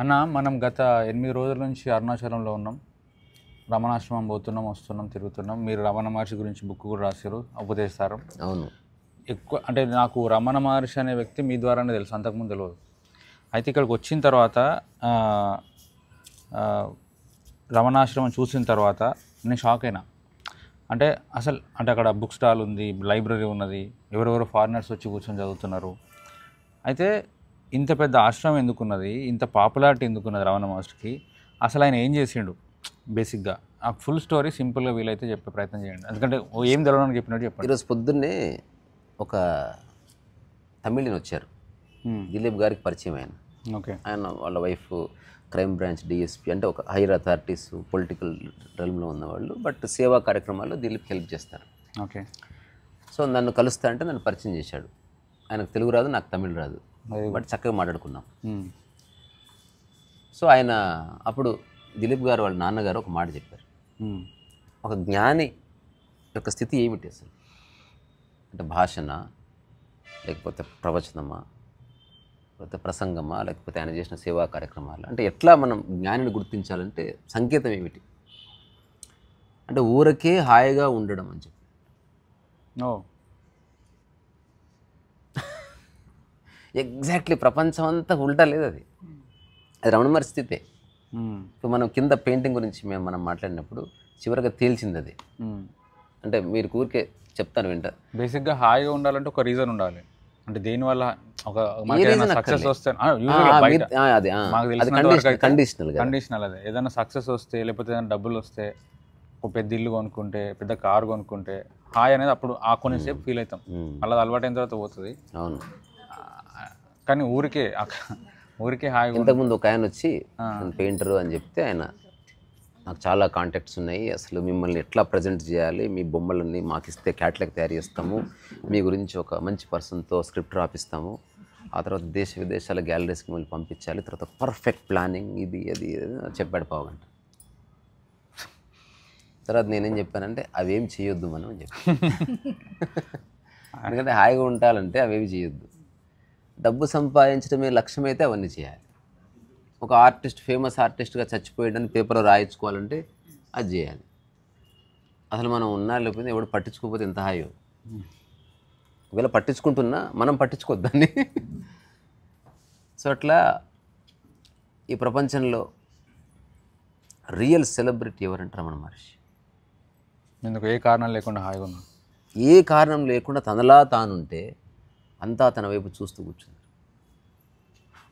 అన్న మనం గత 8 రోజుల నుంచి అరుణాచలంలో ఉన్నాం. రమణాశ్రమం పోతున్నాం, వస్తున్నాం, తిరుగుతున్నాం. మీరు రమణ మహర్షి గురించి బుక్ కూడా రాశారు, ఉపదేశసారం. అవును. ఎక్కువ అంటే నాకు రమణ మహర్షి అనే వ్యక్తి మీ ద్వారానే తెలుసు, అంతకుముందు తెలియదు. అయితే ఇక్కడికి వచ్చిన తర్వాత ఆ, ఆ, రమణాశ్రమం చూసిన తర్వాత నేను షాక్ అయినా. అంటే అక్కడ బుక్ స్టాల్ ఉంది, లైబ్రరీ ఉన్నది, ఎవరెవరో ఫారినర్స్ వచ్చి కూర్చొని చదువుతున్నారు. అయితే ఇంత పెద్ద ఆశ్రమం ఎందుకున్నది, ఇంత పాపులారిటీ ఎందుకున్నది రమణ మహర్షికి, అసలు ఆయన ఏం చేసిండు బేసిక్గా? ఆ ఫుల్ స్టోరీ సింపుల్గా వీలైతే చెప్పే ప్రయత్నం చేయండి, ఎందుకంటే ఏం తెలవడానికి చెప్పినట్టు చెప్పండి. ఈరోజు పొద్దున్నే ఒక తమిళని వచ్చారు, దిలీప్ గారికి పరిచయం ఆయన. ఓకే. ఆయన వాళ్ళ వైఫ్ క్రైమ్ బ్రాంచ్ డిఎస్పీ, అంటే ఒక హైయర్ అథారిటీస్ పొలిటికల్ రెల్మ్లో ఉన్నవాళ్ళు, బట్ సేవా కార్యక్రమాల్లో దిలీప్ హెల్ప్ చేస్తారు. ఓకే. సో నన్ను కలుస్తా అంటే నన్ను పరిచయం చేశాడు. ఆయనకు తెలుగు రాదు, నాకు తమిళ్ రాదు, బట్ చక్కగా మాట్లాడుకున్నాం. సో ఆయన అప్పుడు దిలీప్ గారు వాళ్ళ నాన్నగారు ఒక మాట చెప్పారు. ఒక జ్ఞాని యొక్క స్థితి ఏమిటి అసలు అంటే, భాషన లేకపోతే ప్రవచనమా, లేకపోతే ప్రసంగమా, లేకపోతే ఆయన చేసిన సేవా కార్యక్రమాలు, అంటే ఎట్లా మనం జ్ఞానిని గుర్తించాలంటే సంకేతం ఏమిటి అంటే ఊరకే హాయిగా ఉండడం అని చెప్పి. ఎగ్జాక్ట్లీ ప్రపంచం అంతా ఉల్టా లేదు, అది రమణ మహర్షి స్థితే. ఇప్పుడు మనం కింద పెయింటింగ్ గురించి మనం మాట్లాడినప్పుడు చివరిగా తేల్చింది అది. అంటే మీరు ఊరికే చెప్తాను వింటా. బేసిక్గా హాయిగా ఉండాలంటే ఒక రీజన్ ఉండాలి. అంటే దేనివల్ల ఒక సక్సెస్ వస్తే కండిషనల్, అదే ఏదైనా సక్సెస్ వస్తే, లేకపోతే ఏదైనా డబ్బులు వస్తే, ఒక పెద్ద ఇల్లు కొనుక్కుంటే, పెద్ద కారు కొనుక్కుంటే హాయ్ అనేది అప్పుడు ఆ కొన్నిసేపు ఫీల్ అవుతాం, మళ్ళీ అది అలవాటు అయిన తర్వాత పోతుంది. అవును. కానీ ఊరికే హాయిగా. ఇంతకుముందు ఒక ఆయన వచ్చి పెయింటరు అని చెప్తే, ఆయన నాకు చాలా కాంటాక్ట్స్ ఉన్నాయి, అసలు మిమ్మల్ని ఎట్లా ప్రజెంట్ చేయాలి, మీ బొమ్మలన్నీ మాకు ఇస్తే క్యాటలాగ్ తయారు చేస్తాము, మీ గురించి ఒక మంచి పర్సన్తో స్క్రిప్ట్ రాపిస్తాము, ఆ తర్వాత దేశ విదేశాల గ్యాలరీస్కి మిమ్మల్ని పంపించాలి, తర్వాత పర్ఫెక్ట్ ప్లానింగ్, ఇది అది చెప్పాడు పావుగంట. తర్వాత నేనేం చెప్పానంటే అవేం చేయొద్దు మనం అని చెప్పి. ఎందుకంటే హాయిగా ఉండాలంటే అవేవి చేయొద్దు. డబ్బు సంపాదించడమే లక్ష్యమైతే అవన్నీ చేయాలి. ఒక ఆర్టిస్ట్ ఫేమస్ ఆర్టిస్ట్గా చచ్చిపోయాడని పేపర్లో రాయించుకోవాలంటే అది చేయాలి. అసలు మనం ఉన్నా లేకపోతే ఎవడు పట్టించుకోకపోతే ఎంత హాయో. ఒకవేళ పట్టించుకుంటున్నా మనం పట్టించుకోవద్దని. సో అట్లా ఈ ప్రపంచంలో రియల్ సెలబ్రిటీ ఎవరంటే రమణ మహర్షి. ఎందుకు ఏ కారణం లేకుండా హాయిగా ఉన్నా, ఏ కారణం లేకుండా తనలా తానుంటే అంతా తన వైపు చూస్తూ కూర్చుంది.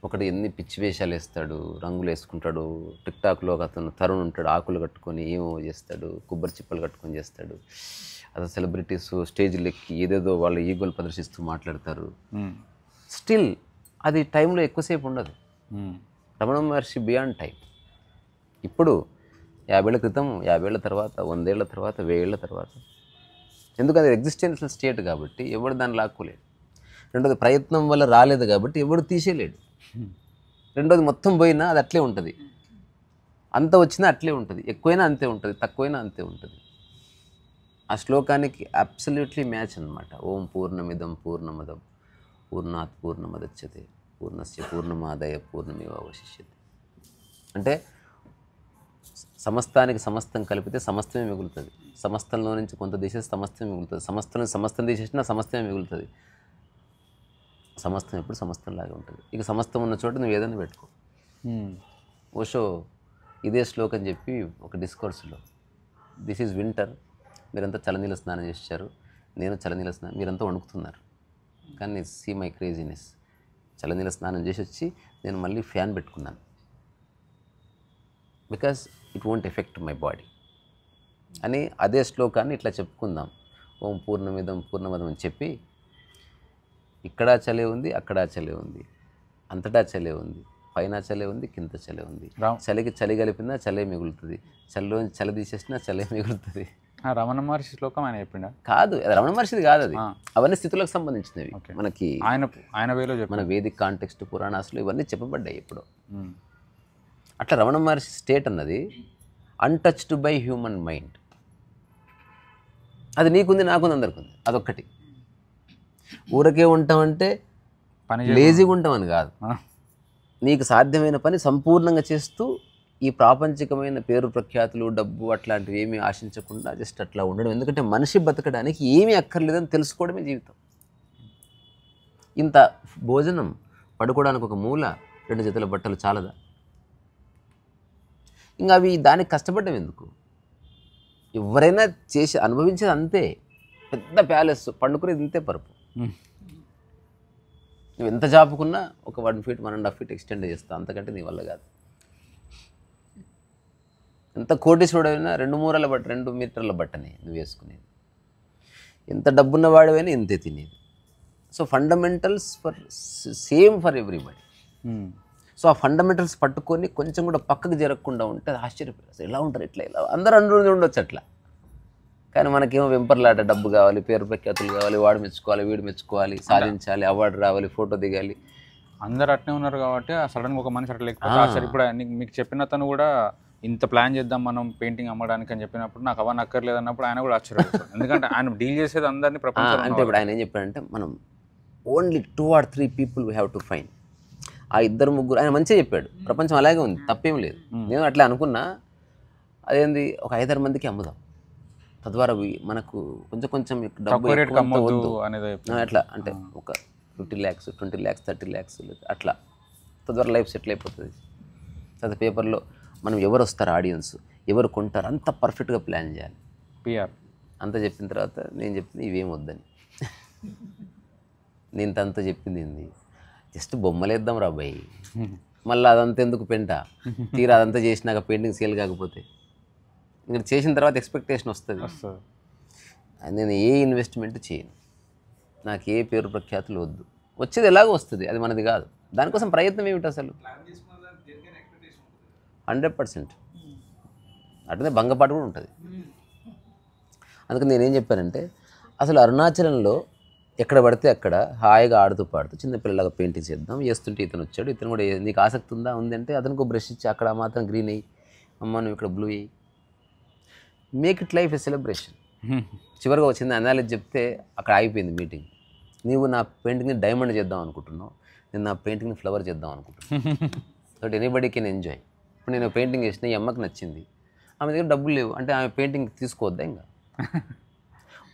ఒకటి ఎన్ని పిచ్చి వేషాలు వేస్తాడు, రంగులు వేసుకుంటాడు. టిక్టాక్లో ఒక అతను తరుణ్ ఉంటాడు, ఆకులు కట్టుకొని ఏమో చేస్తాడు, కొబ్బరి చిప్పలు కట్టుకొని చేస్తాడు. అసలు సెలబ్రిటీస్ స్టేజ్లు ఎక్కి ఏదేదో వాళ్ళ ఈగోలు ప్రదర్శిస్తూ మాట్లాడతారు. స్టిల్ అది టైంలో ఎక్కువసేపు ఉండదు. Ramana Maharshi beyond time. ఇప్పుడు 50 ఏళ్ల క్రితం, 50 ఏళ్ల తర్వాత, 100 ఏళ్ల తర్వాత, 1000 ఏళ్ల తర్వాత, ఎందుకంటే ఎగ్జిస్టెన్షియల్ స్టేట్ కాబట్టి ఎవడు దాన్ని లాక్కోలేడు. రెండోది ప్రయత్నం వల్ల రాలేదు కాబట్టి ఎవడు తీసేయలేడు. రెండోది మొత్తం పోయినా అది అట్లే ఉంటుంది, అంత వచ్చినా అట్లే ఉంటుంది, ఎక్కువైనా అంతే ఉంటుంది, తక్కువైనా అంతే ఉంటుంది. ఆ శ్లోకానికి అబ్సల్యూట్లీ మ్యాచ్ అనమాట. ఓం పూర్ణమిదం పూర్ణమదం పూర్ణాత్ పూర్ణమదచ్యతే పూర్ణస్య పూర్ణమాదాయ పూర్ణమేవావశిష్యతే. అంటే సమస్తానికి సమస్తం కలిపితే సమస్తమే మిగులుతుంది. సమస్తంలో నుంచి కొంత తీసేసి సమస్తమే మిగులుతుంది. సమస్తం తీసేసినా సమస్తమే మిగులుతుంది. సమస్తం ఎప్పుడు సమస్తంలాగా ఉంటుంది. ఇక సమస్తం ఉన్న చోట నువ్వు ఏదైనా పెట్టుకో. ఓషో ఇదే శ్లోకం చెప్పి ఒక డిస్కోర్స్లో, దిస్ ఈజ్ వింటర్, మీరంతా చలనీల స్నానం చేశారు, నేను చలనీల స్నానం, మీరంతా వణుకుతున్నారు, కానీ సీ మై క్రేజీనెస్. చలనీల స్నానం చేసి వచ్చి నేను మళ్ళీ ఫ్యాన్ పెట్టుకున్నాను, because it won't affect my body అని. అదే శ్లోకాన్ని ఇట్లా చెప్పుకుందాం, ఓం పూర్ణమిదం పూర్ణమదం అని చెప్పి, ఇక్కడ చలే ఉంది, అక్కడ చలే ఉంది, అంతటా చలే ఉంది, పైన చలే ఉంది, కింద చలే ఉంది. చలికి చలి కలిపినా చలే మిగులుతుంది, చలిలో చలి తీసేసినా చలే మిగులుతుంది. రమణ మహర్షి శ్లోకం ఆయన చెప్పిండా? కాదు, రమణ మహర్షిది కాదు, అది అవన్నీ స్థితులకు సంబంధించినవి. మనకి ఆయన వేలో మన వేదిక్ కాంటెక్స్ట్, పురాణాసులు ఇవన్నీ చెప్పబడ్డాయి ఎప్పుడో. అట్లా రమణ మహర్షి స్టేట్ అన్నది అన్టచ్డ్ బై హ్యూమన్ మైండ్. అది నీకుంది, నాకుంది, అందరికి ఉంది. అదొక్కటి. ఊరకే ఉంటామంటే లేజీగా ఉంటామని కాదు, నీకు సాధ్యమైన పని సంపూర్ణంగా చేస్తూ ఈ ప్రాపంచికమైన పేరు ప్రఖ్యాతులు డబ్బు అట్లాంటివి ఏమీ ఆశించకుండా జస్ట్ అట్లా ఉండడం. ఎందుకంటే మనిషి బతకడానికి ఏమీ అక్కర్లేదని తెలుసుకోవడమే జీవితం. ఇంత భోజనం, పడుకోవడానికి ఒక మూల, 2 జతల బట్టలు చాలదా? ఇంకా అవి దానికి కష్టపడ్డం ఎందుకు? ఎవరైనా చేసి అనుభవించేది అంతే. పెద్ద ప్యాలెస్, పండుకునేది ఇంతే పరుపు. నువ్వు ఎంత జాపుకున్నా ఒక 1 ఫీట్ 1.5 ఫీట్ ఎక్స్టెండ్ చేస్తావు, అంతకంటే నీ వల్ల కాదు. ఎంత కోటీశ్వరుడైనా 2 మూరల బట్ట 2 మీటర్ల బట్టని నువ్వు వేసుకునేది. ఎంత డబ్బున్న వాడివైనా ఇంతే తినేది. So fundamentals same for everybody. So ఆ ఫండమెంటల్స్ పట్టుకొని కొంచెం కూడా పక్కకు జరగకుండా ఉంటే అది ఆశ్చర్యపోయి ఎలా ఉంటారు ఇట్లా, ఇలా అందరూ అందరూ ఉండొచ్చు అట్లా. కానీ మనకేమో వెంపర్లాట, డబ్బు కావాలి, పేరు ప్రఖ్యాతులు కావాలి, వాడు మెచ్చుకోవాలి, వీడు మెచ్చుకోవాలి, సాధించాలి, అవార్డు రావాలి, ఫోటో దిగాలి. అందరు అట్నే ఉన్నారు కాబట్టి సడన్గా ఒక మనిషి అట్లా లేకపోతే సరే. ఇప్పుడు మీకు చెప్పిన తను కూడా ఇంత ప్లాన్ చేద్దాం మనం పెయింటింగ్ అమ్మడానికి అని చెప్పినప్పుడు నాకు అవన్నీ అక్కర్లేదు అన్నప్పుడు ఆయన కూడా ఆశ్చర్యపోతాడు. ఎందుకంటే ఆయన డీల్ చేసేది అందరినీ ప్రపంచం. అంటే ఇప్పుడు ఆయన ఏం చెప్పాడంటే మనం only 2 or 3 people we have to find. ఆ 2 3 ఆయన మంచిగా చెప్పాడు. ప్రపంచం అలాగే ఉంది, తప్పేం లేదు. నేను అట్లా అనుకున్నా. అదేంది ఒక 5 6 మందికి అమ్ముదాం, తద్వారా మనకు కొంచెం కొంచెం డబ్బు అట్లా అంటే ఒక 50 lakhs 20 lakhs 30 lakhs అట్లా, తద్వారా లైఫ్ సెటిల్ అయిపోతుంది. తర్వాత పేపర్లో మనం ఎవరు వస్తారు, ఆడియన్స్ ఎవరు కొంటారు, అంత పర్ఫెక్ట్గా ప్లాన్ చేయాలి. పిఆర్ అంతా చెప్పిన తర్వాత నేను చెప్పింది ఇవేం వద్దని. నేను తనతో చెప్పింది ఏంది, జస్ట్ బొమ్మలేద్దాం రా బాయ్, మళ్ళీ అదంతా ఎందుకు పెంట, తీరా అదంతా చేసినాక పెయింటింగ్ సేల్ కాకపోతే ఇంకా చేసిన తర్వాత ఎక్స్పెక్టేషన్ వస్తుంది. నేను ఏ ఇన్వెస్ట్మెంట్ చేయను, నాకు ఏ పేరు ప్రఖ్యాతులు వద్దు, వచ్చేది ఎలాగో వస్తుంది, అది మనది కాదు. దానికోసం ప్రయత్నం ఏమిటి అసలు? 100%. అట్లనే భంగపాటు కూడా ఉంటుంది. అందుకని నేనేం చెప్పానంటే అసలు అరుణాచలంలో ఎక్కడ పడితే అక్కడ హాయిగా ఆడుతూ పాడుతూ చిన్నపిల్లలాగా పెయింటింగ్ చేద్దాం. వేస్తుంటే ఇతను వచ్చాడు, ఇతను కూడా నీకు ఆసక్తి ఉందా, ఉందంటే అతనికి బ్రష్ ఇచ్చి అక్కడ మాత్రం గ్రీన్ అయ్యి, అమ్మ నువ్వు ఇక్కడ బ్లూ అయ్యి, make it life a celebration. చివరిగా వచ్చింది అనాలిజ్ చెప్తే అక్కడ ఆగిపోయింది మీటింగ్. నీవు నా పెయింటింగ్ని డైమండ్ చేద్దాం అనుకుంటున్నావు, నేను నా పెయింటింగ్ని ఫ్లవర్ చేద్దాం అనుకుంటున్నాను. So anybody can enjoy. ఇప్పుడు నేను పెయింటింగ్ వేసిన, ఈ అమ్మకి నచ్చింది, ఆమె దగ్గర డబ్బులు లేవు అంటే ఆమె పెయింటింగ్ తీసుకోవద్దా? ఇంకా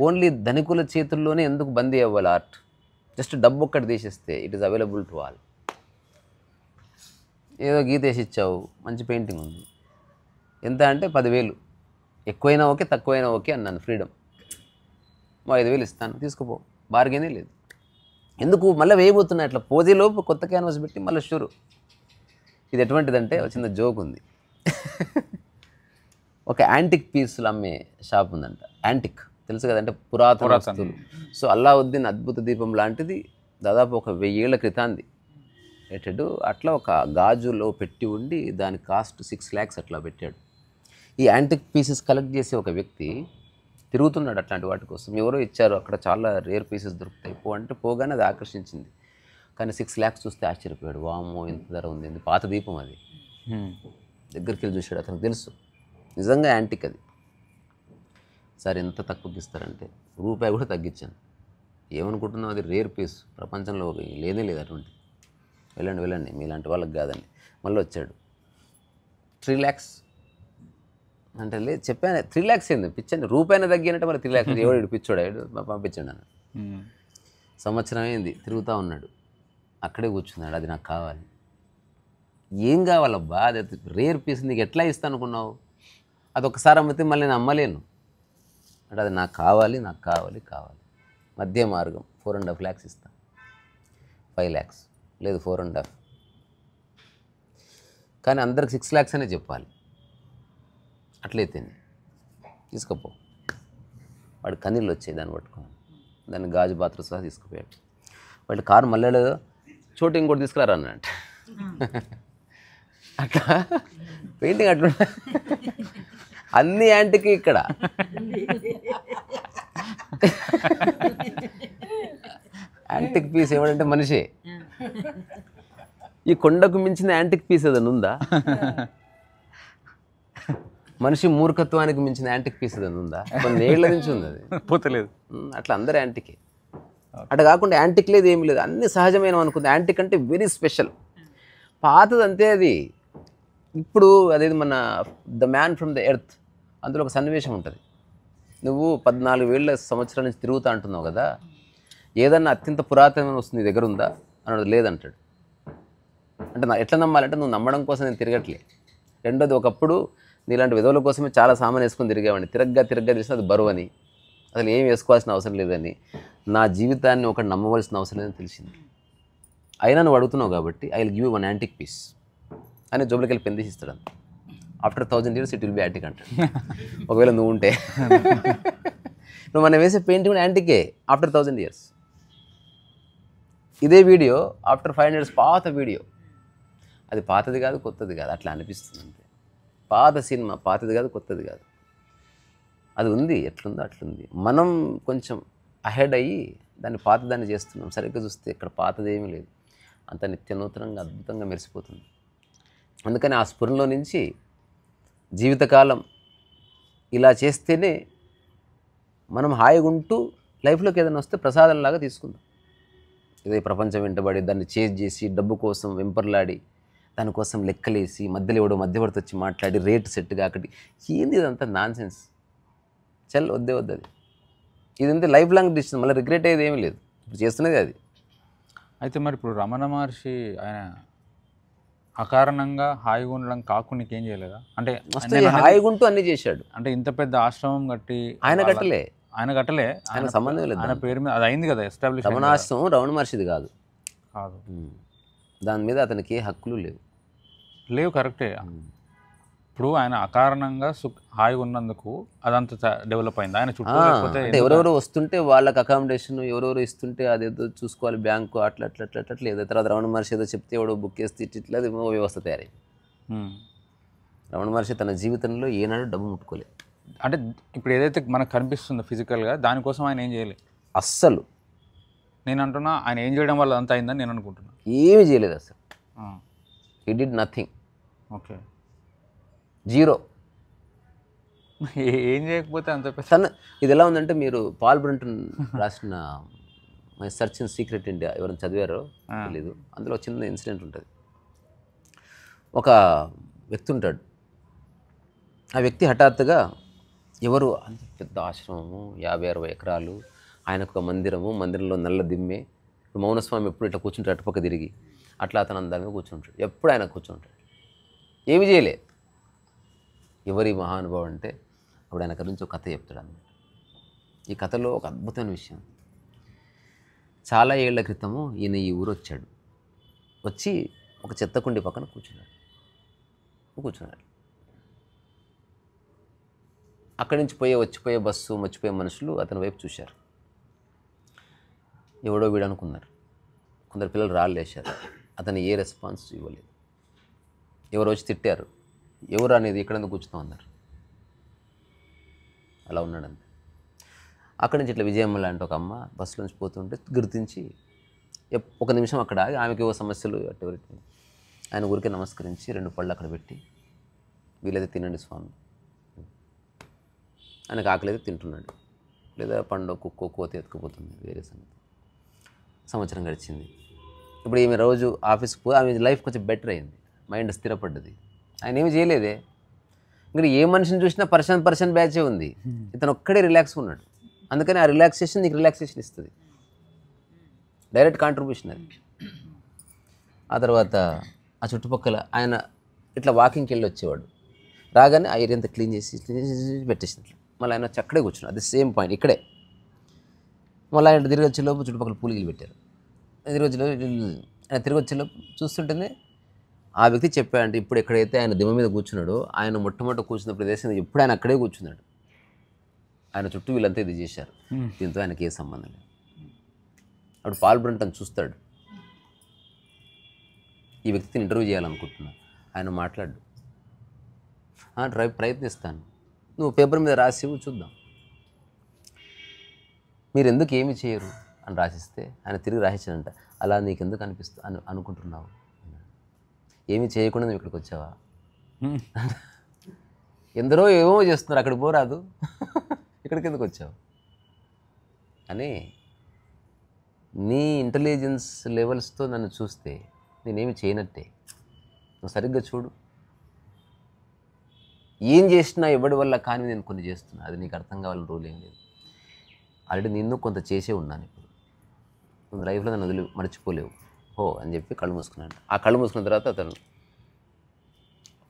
ఓన్లీ ధనికుల చేతుల్లోనే ఎందుకు బందీ అవ్వాలి ఆర్ట్? జస్ట్ డబ్బు ఒక్కటి తీసేస్తే it is available to all. ఏదో గీత వేసి ఇచ్చావు, మంచి పెయింటింగ్ ఉంది, ఎంత అంటే 10,000, ఎక్కువైనా ఓకే తక్కువైనా ఓకే అన్నాను, ఫ్రీడమ్. 5,000 ఇస్తాను, తీసుకుపో, బార్గెనే లేదు. ఎందుకు మళ్ళీ వేయబోతున్నా అట్లా పోజేలోపు కొత్త క్యాన్వాస్ పెట్టి మళ్ళీ షూరు. ఇది ఎటువంటిదంటే చిన్న జోక్ ఉంది. ఒక యాంటిక్ పీసులు అమ్మే షాప్ ఉందంట. యాంటిక్ తెలుసు కదంటే పురాతన వస్తువులు. సో అల్లావుద్దీన్ అద్భుత దీపం లాంటిది దాదాపు ఒక 1000 ఏళ్ల క్రితాంది పెట్టాడు. అట్లా ఒక గాజులో పెట్టి ఉండి దాని కాస్ట్ 6 lakhs అట్లా పెట్టాడు. ఈ యాంటిక్ పీసెస్ కలెక్ట్ చేసే ఒక వ్యక్తి తిరుగుతున్నాడు అట్లాంటి వాటి కోసం. ఎవరో ఇచ్చారు, అక్కడ చాలా రేర్ పీసెస్ దొరుకుతాయి, అంటే పోగానే అది ఆకర్షించింది. కానీ 6 lakhs చూస్తే ఆశ్చర్యపోయాడు. వామ్మో ఇంత ధర ఉంది, పాత దీపం అది. దగ్గరికి వెళ్ళి చూశాడు, అతనికి తెలుసు నిజంగా యాంటిక్ అది. సార్ ఎంత తక్కువకి ఇస్తారంటే రూపాయి కూడా తగ్గించాను. ఏమనుకుంటున్నావు, అది రేర్ పీస్, ప్రపంచంలో లేనే లేదు అటువంటి. వెళ్ళండి మీలాంటి వాళ్ళకి కాదండి. మళ్ళీ వచ్చాడు 3 lakhs అంటే లేదు చెప్పాను. 3 lakhs ఏంది పిచ్చండి, రూపాయిన తగ్గినట్టు మరి 3 lakhs ఎవడు పిచ్చోడాడు, పంపించండి అన్నాడు. సంవత్సరం అయింది, తిరుగుతూ ఉన్నాడు, అక్కడే కూర్చున్నాడు. అది నాకు కావాలి. ఏం కావాలబ్బా, అది రేర్ పీస్, నీకు ఎట్లా ఇస్తాను అనుకున్నావు? అది ఒకసారి అమ్మితే మళ్ళీ నేను అమ్మలేను అంటే అది నాకు కావాలి. మధ్య మార్గం 4.5 lakhs ఇస్తాను, 5 lakhs లేదు 4.5. కానీ అందరికి 6 lakhs అనే చెప్పాలి. అట్లయితే తీసుకుపో. వాడు కన్నీళ్ళు వచ్చాయి దాన్ని పట్టుకొని, దాన్ని గాజు పాత్ర సహా తీసుకుపోయాడు. వాడు కారు మళ్ళీ చోటు ఇంకోటి తీసుకురారు అన్నట్టు. అట్లా పెయింటింగ్ అట్లా అన్ని యాంటిక్ ఇక్కడ. యాంటిక్ పీస్ ఎవడంటే మనిషే. ఈ కొండకు మించిన యాంటిక్ పీస్ ఏదైనా ఉందా? మనిషి మూర్ఖత్వానికి మించిన యాంటిక్ పీస్ ఏదైనా ఉందా? కొన్ని ఏళ్ల నుంచి ఉంది, అది పోతలేదు. అట్లా అందరూ యాంటికే. అట్లా కాకుండా యాంటిక్ లేదు, ఏమి లేదు, అన్ని సహజమైన అనుకుంది. యాంటిక్ అంటే వెరీ స్పెషల్. పాతది అంతే అది. ఇప్పుడు అదేది మన the man from the earth, అందులో ఒక సన్నివేశం ఉంటుంది. నువ్వు 14,000 సంవత్సరాల నుంచి తిరుగుతా అంటున్నావు కదా, ఏదన్నా అత్యంత పురాతనమైన వస్తుంది నీ దగ్గర ఉందా అన్నాడు. లేదంటాడు. అంటే ఎట్లా నమ్మాలంటే నువ్వు నమ్మడం కోసం నేను తిరగట్లే. రెండోది, ఒకప్పుడు నీలాంటి విధవుల కోసమే చాలా సామాన్ వేసుకొని తిరిగేవాడిని. తిరగ్గా తెలిసిన అది బరువు అని, అసలు ఏం వేసుకోవాల్సిన అవసరం లేదని, నా జీవితాన్ని ఒకటి నమ్మవలసిన అవసరం లేదని తెలిసింది. అయినా నువ్వు అడుగుతున్నావు కాబట్టి I will give you 1 antique piece అని జోబులకి వెళ్ళి పెందిసి ఇస్తాడు. After 1000 years it will be antique అంటాడు. ఒకవేళ నువ్వు ఉంటే నువ్వు మనం వేసే పెయింటింగ్ కూడా యాంటికే ఆఫ్టర్ 1000 years. ఇదే వీడియో ఆఫ్టర్ 500 years పాత వీడియో, అది పాతది కాదు కొత్తది కాదు, అట్లా అనిపిస్తుంది అంతే. పాత సినిమా పాతది కాదు కొత్తది కాదు, అది ఉంది ఎట్లుందో అట్లుంది. మనం కొంచెం అహెడ్ అయ్యి దాన్ని పాతదాన్ని చేస్తున్నాం. సరిగ్గా చూస్తే ఇక్కడ పాతది ఏమీ లేదు, అంత నిత్యనూతనంగా అద్భుతంగా మెరిసిపోతుంది. అందుకని ఆ స్ఫురణలో నుంచి జీవితకాలం ఇలా చేస్తేనే మనం హాయిగా ఉంటూ లైఫ్లోకి ఏదైనా వస్తే ప్రసాదంలాగా తీసుకుందాం. ఇదే ప్రపంచం వెంటబడి దాన్ని చేజ్ చేసి డబ్బు కోసం వెంపర్లాడి దానికోసం లెక్కలేసి మధ్యలో ఎవడో మధ్యవర్తి వచ్చి మాట్లాడి రేటు సెట్ కాకటి ఏంది ఇదంతా నాన్ సెన్స్. చల్ వద్దే వద్దది. ఇదంతా లైఫ్ లాంగ్ డిసిషన్, మళ్ళీ రిగ్రెట్ అయ్యేది ఏమీ లేదు, ఇప్పుడు చేస్తున్నది అది. అయితే మరి ఇప్పుడు రమణ మహర్షి ఆయన అకారణంగా హాయిగా ఉండడం కాకుండా నీకేం చేయలేదా? అంటే హాయిగా ఉంటూ అన్నీ చేశాడు. అంటే ఇంత పెద్ద ఆశ్రమం కట్టి ఆయన కట్టలే, ఆయన సంబంధం లేదు. ఆయన పేరు మీద అది అయింది కదా ఎస్టాబ్లిష్. రమణాశ్రమం రమణ మహర్షిది కాదు, దాని మీద అతనికి ఏ హక్కులు లేవు. కరెక్టే. ఇప్పుడు ఆయన అకారణంగా హాయిగా ఉన్నందుకు అదంతా డెవలప్ అయింది ఆయన చుట్టూ. ఎవరెవరు వస్తుంటే వాళ్ళకి అకామిడేషన్ ఎవరెవరు ఇస్తుంటే అదేదో చూసుకోవాలి, బ్యాంకు అట్లా అట్లా అట్లా అట్లా ఏదో. తర్వాత రమణ మహర్షి ఏదో చెప్తే ఎవడో బుక్ చేస్తే ఇట్లా అది వ్యవస్థ తయారై. రమణ మహర్షి తన జీవితంలో ఏనాడు డబ్బు ముట్టుకోలేదు. అంటే ఇప్పుడు ఏదైతే మనకు కనిపిస్తుందో ఫిజికల్గా దానికోసం ఆయన ఏం చేయలేదు అస్సలు. నేను అంటున్నా ఆయన ఏం చేయడం వల్ల అంత అయిందని నేను అనుకుంటున్నాను. ఏమీ చేయలేదు అసలు. హి డిడ్ నథింగ్. Okay, zero. ఏం చేయకపోతే అంత తను ఇది ఎలా ఉందంటే, మీరు పాల్ బ్రంటన్ రాసిన my search in secret India ఎవరైనా చదివారో తెలీదు, అందులో చిన్న ఇన్సిడెంట్ ఉంటుంది. ఒక వ్యక్తి ఉంటాడు, ఆ వ్యక్తి హఠాత్తుగా ఎవరు అంత పెద్ద ఆశ్రమము 50-60 ఎకరాలు, ఆయనకు ఒక మందిరంలో నల్ల దిమ్మె. ఇప్పుడు మౌనస్వామి ఎప్పుడు ఇట్లా కూర్చుంటాడు అటుపక్క తిరిగి, అట్లా అతను అందంగా కూర్చుంటాడు. ఎప్పుడు ఆయన కూర్చుంటాడు, ఏమి చేయలే. ఎవరి మహానుభావు అంటే అప్పుడు ఆయన గురించి ఒక కథ చెప్తాడు అన్నమాట. ఈ కథలో ఒక అద్భుతమైన విషయం, చాలా ఏళ్ల క్రితము ఈయన ఈ ఊరు వచ్చాడు. వచ్చి ఒక చెత్త కుండి పక్కన కూర్చున్నాడు. అక్కడి నుంచి వచ్చిపోయే బస్సు మర్చిపోయే మనుషులు అతని వైపు చూశారు. ఎవడో వీడు అనుకున్నారు. కొందరు పిల్లలు రాళ్ళు వేశారు. అతను ఏ రెస్పాన్స్ ఇవ్వలేదు. ఎవరు వచ్చి తిట్టారు, ఎవరు అనేది ఇక్కడ కూర్చుతాం అన్నారు. అలా ఉన్నాడంతే. అక్కడి నుంచి ఇట్లా విజయమ్మ లాంటి ఒక అమ్మ బస్సులో నుంచి పోతుంటే గుర్తించి ఒక నిమిషం అక్కడ ఆగి ఆమెకి ఏవో సమస్యలు అట్టెవరికి ఆయన ఊరికే నమస్కరించి 2 పళ్ళు అక్కడ పెట్టి, వీలైతే తినండి స్వామి. ఆయనకు ఆకలి అయితే తింటున్నాడు, లేదా పండు కుక్కో కోతి ఎత్తుకుపోతుంది, వేరే సంగతి. సంవత్సరం గడిచింది. ఇప్పుడు ఈమె రోజు ఆఫీస్కి పోయి ఆమె లైఫ్ కొంచెం బెటర్ అయింది, మైండ్ స్థిరపడ్డది. ఆయన ఏమి చేయలేదే. ఇంకా ఏ మనిషిని చూసినా పర్సన్ బ్యాచే ఉంది. ఇతను ఒక్కడే రిలాక్స్ ఉన్నాడు. అందుకని ఆ రిలాక్సేషన్ నీకు రిలాక్సేషన్ ఇస్తుంది, డైరెక్ట్ కాంట్రిబ్యూషన్ అది. ఆ తర్వాత ఆ చుట్టుపక్కల ఆయన ఇట్లా వాకింగ్కి వెళ్ళి వచ్చేవాడు. రాగానే ఆ ఏరియా అంతా క్లీన్ చేసి పెట్టేసినట్లు మళ్ళీ ఆయన వచ్చి అక్కడే కూర్చున్నాడు. అది సేమ్ పాయింట్ ఇక్కడే. మళ్ళీ ఆయన తిరిగి వచ్చేలోపు చుట్టుపక్కల పూలిగిలు పెట్టారు. తిరిగి వచ్చేలోపు చూస్తుంటేనే ఆ వ్యక్తి చెప్పాడంటే, ఇప్పుడు ఎక్కడైతే ఆయన దిమ్మ మీద కూర్చున్నాడో, ఆయన మొట్టమొదటి కూర్చున్న ప్రదేశం ఎప్పుడు ఆయన అక్కడే కూర్చున్నాడు. ఆయన చుట్టూ వీళ్ళంతా ఇది చేశారు. దీంతో ఆయనకి ఏ సంబంధం లేదు. అప్పుడు పాల్ బ్రంటన్ చూస్తాడు, ఈ వ్యక్తిని ఇంటర్వ్యూ చేయాలనుకుంటున్నాను. ఆయన మాట్లాడు, ప్రయత్నిస్తాను, నువ్వు పేపర్ మీద రాసి చూద్దాం, మీరు ఎందుకు ఏమి చేయరు అని రాసిస్తే ఆయన తిరిగి రాసిచ్చాడంట. అలా నీకెందుకు అనుకుంటున్నావు, ఏమి చేయకుండా నువ్వు ఇక్కడికి వచ్చావా? ఎందరో ఏమో చేస్తున్నారు, అక్కడికి పోరాదు, ఇక్కడికి ఎందుకు వచ్చావు అని. నీ ఇంటెలిజెన్స్ లెవెల్స్తో నన్ను చూస్తే నేనేమి చేయనట్టే. నువ్వు సరిగ్గా చూడు. ఏం చేసినా ఎవడి వల్ల కానీ నేను కొన్ని చేస్తున్నా, అది నీకు అర్థం కావాలని రూల్ ఏం లేదు. ఆల్రెడీ నిన్ను కొంత చేసే ఉన్నాను. ఇప్పుడు నువ్వు లైఫ్లో నన్ను మర్చిపోలేవు ఓ అని చెప్పి కళ్ళు మూసుకున్నాడు. ఆ కళ్ళు మూసుకున్న తర్వాత అతను